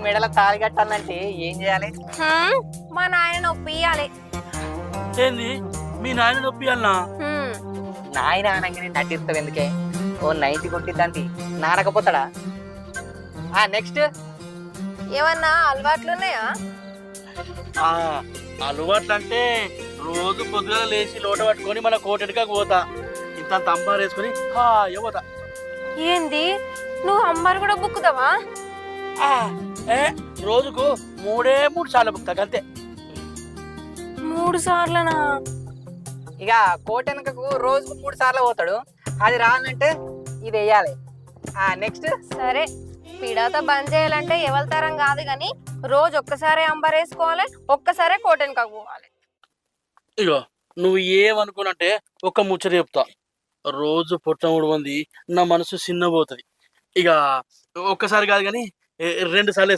మెడల తాళి కట్టాలంటే ఏం చేయాలి? మా నాయన ఒప్పియాలి. ఏంది మీ నాయన నొప్పియాలనా? నాయన అనగానే నటిస్తావు ఎందుకే? ఓ 90 కొట్టిద్దంతి నానకపోతాడా? నెక్స్ట్ ఏమన్నా అలవాట్లున్నాయా? అలవాట్లు అంటే రోజు పొద్దుగా లేచి లోట పట్టుకొని మన కోటడికాకు పోతా, ఇంత అంబారు వేసుకొని పోతా. ఏంది నువ్వు అంబారు కూడా బుక్కుతావా? రోజుకు 3 సార్లు బుక్తా అంతే. 3 సార్లనా? ఇక కోటెనకకు రోజుకు 3 సార్లు పోతాడు. అది రానంటే ఇది వేయాలి. నెక్స్ట్ సరే, పిడాత బంద్ చేయాలంటే ఎవరి తరం కాదు గాని రోజు ఒక్కసారి అంబారు వేసుకోవాలి, ఒక్కసారే కోటెన్ పోవాలి. ఇగో నువ్వు ఏమనుకున్నట్టే ఒక ముచ్చట చెప్తా. రోజు పొట్టముడు మంది నా మనసు చిన్నపోతుంది. ఇక ఒక్కసారి కాదు కానీ 2 సార్లు